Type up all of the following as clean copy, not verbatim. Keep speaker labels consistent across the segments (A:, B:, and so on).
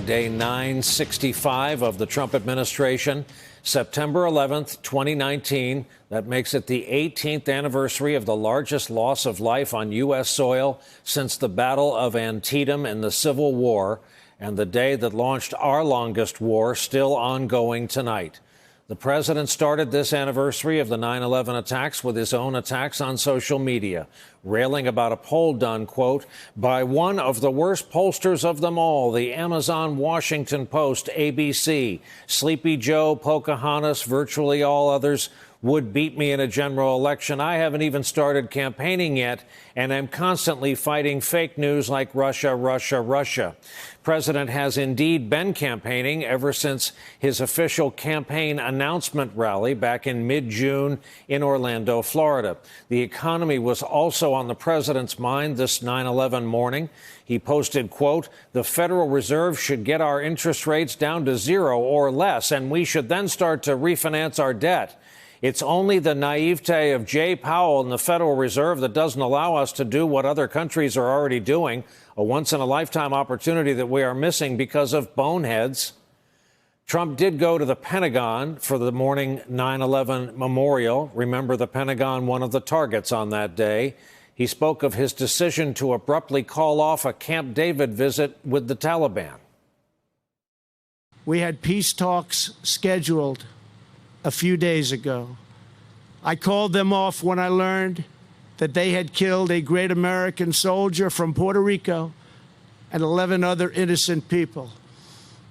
A: day 965 of the Trump administration, September 11th, 2019. That makes it the 18th anniversary of the largest loss of life on U.S. soil since the Battle of Antietam in the Civil War, and the day that launched our longest war, still ongoing tonight. The president started this anniversary of the 9/11 attacks with his own attacks on social media, railing about a poll done, quote, by one of the worst pollsters of them all, the Amazon Washington Post, ABC. Sleepy Joe, Pocahontas, virtually all others would beat me in a general election. I haven't even started campaigning yet, and I'm constantly fighting fake news like Russia, Russia, Russia. President has indeed been campaigning ever since his official campaign announcement rally back in mid-June in Orlando, Florida. The economy was also on the president's mind this 9/11 morning. He posted, quote, the Federal Reserve should get our interest rates down to zero or less, and we should then start to refinance our debt. It's only the naivete of Jay Powell and the Federal Reserve that doesn't allow us to do what other countries are already doing, a once-in-a-lifetime opportunity that we are missing because of boneheads. Trump did go to the Pentagon for the morning 9/11 memorial. Remember, the Pentagon, one of the targets on that day. He spoke of his decision to abruptly call off a Camp David visit with the Taliban.
B: We had peace talks scheduled a few days ago. I called them off when I learned that they had killed a great American soldier from Puerto Rico and 11 other innocent people.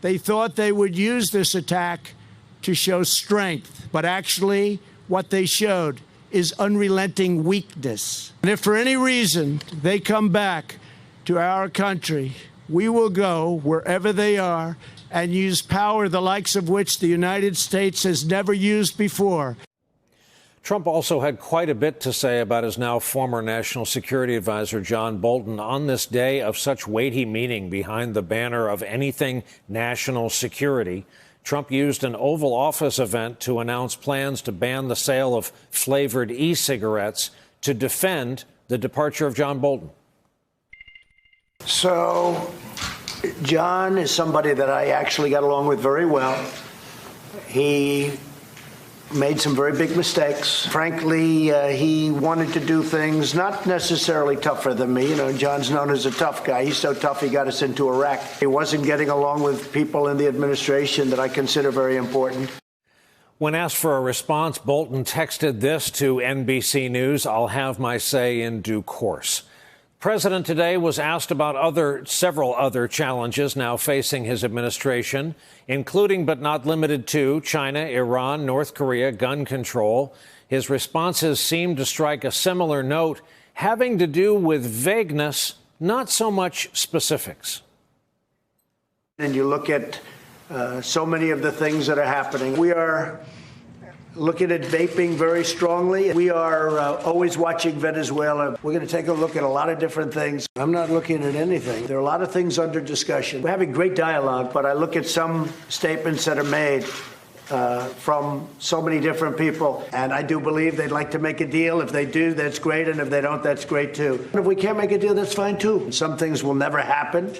B: They thought they would use this attack to show strength, but actually what they showed is unrelenting weakness. And if for any reason they come back to our country, we will go wherever they are and use power the likes of which the United States has never used before.
A: Trump also had quite a bit to say about his now former National Security Advisor John Bolton on this day of such weighty meaning behind the banner of anything national security. Trump used an Oval Office event to announce plans to ban the sale of flavored e-cigarettes to defend the departure of John Bolton.
C: So John is somebody that I actually got along with very well. He made some very big mistakes. Frankly, he wanted to do things not necessarily tougher than me. You know, John's known as a tough guy. He's so tough he got us into Iraq. He wasn't getting along with people in the administration that I consider very important.
A: When asked for a response, Bolton texted this to NBC News, I'll have my say in due course. President today was asked about several other challenges now facing his administration, including but not limited to China, Iran, North Korea, gun control. His responses seemed to strike a similar note, having to do with vagueness, not so much specifics.
C: And you look at so many of the things that are happening. We are looking at vaping very strongly. We are always watching Venezuela. We're going to take a look at a lot of different things. I'm not looking at anything. There are a lot of things under discussion. We're having great dialogue, but I look at some statements that are made from so many different people, and I do believe they'd like to make a deal. If they do, that's great, and if they don't, that's great too. And if we can't make a deal, that's fine too. Some things will never happen.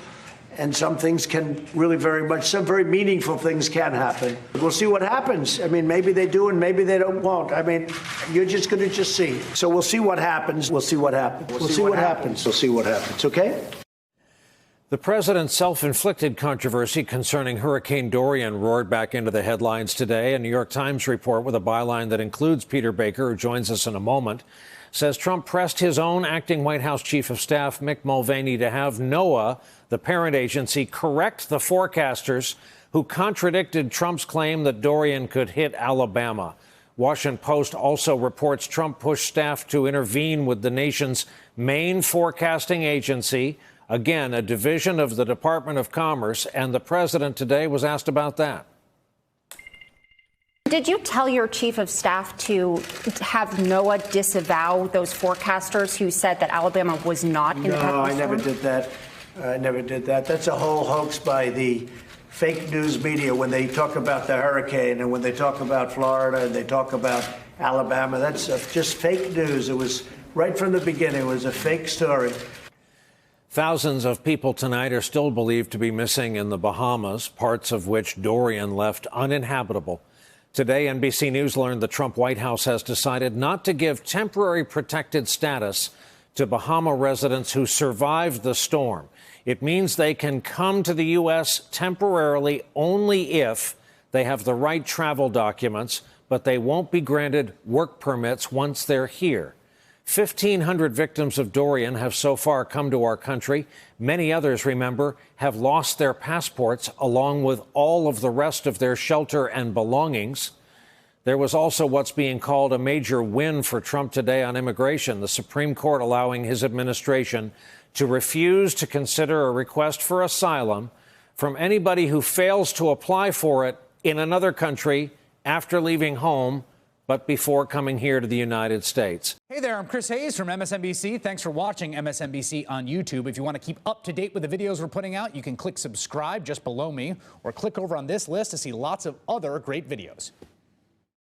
C: And some things can really some very meaningful things can happen. We'll see what happens. I mean, maybe they do and maybe they won't. I mean, you're just going to see. So we'll see what happens. We'll see what happens. We'll see what happens. We'll see what happens. Okay?
A: The president's self-inflicted controversy concerning Hurricane Dorian roared back into the headlines today. A New York Times report with a byline that includes Peter Baker, who joins us in a moment, says Trump pressed his own acting White House chief of staff, Mick Mulvaney, to have NOAA, the parent agency, correct the forecasters who contradicted Trump's claim that Dorian could hit Alabama. Washington Post also reports Trump pushed staff to intervene with the nation's main forecasting agency, again, a division of the Department of Commerce, and the president today was asked about that.
D: Did you tell your chief of staff to have NOAA disavow those forecasters who said that Alabama was not in the path?
C: No, I never did that. I never did that. That's a whole hoax by the fake news media when they talk about the hurricane and when they talk about Florida and they talk about Alabama. That's just fake news. It was right from the beginning. It was a fake story.
A: Thousands of people tonight are still believed to be missing in the Bahamas, parts of which Dorian left uninhabitable. Today, NBC News learned the Trump White House has decided not to give temporary protected status to Bahama residents who survived the storm. It means they can come to the U.S. temporarily only if they have the right travel documents, but they won't be granted work permits once they're here. 1,500 victims of Dorian have so far come to our country. Many others, remember, have lost their passports along with all of the rest of their shelter and belongings. There was also what's being called a major win for Trump today on immigration, the Supreme Court allowing his administration to refuse to consider a request for asylum from anybody who fails to apply for it in another country after leaving home, but before coming here to the United States.
E: Hey there, I'm Chris Hayes from MSNBC. Thanks for watching MSNBC on YouTube. If you want to keep up to date with the videos we're putting out, you can click subscribe just below me or click over on this list to see lots of other great videos.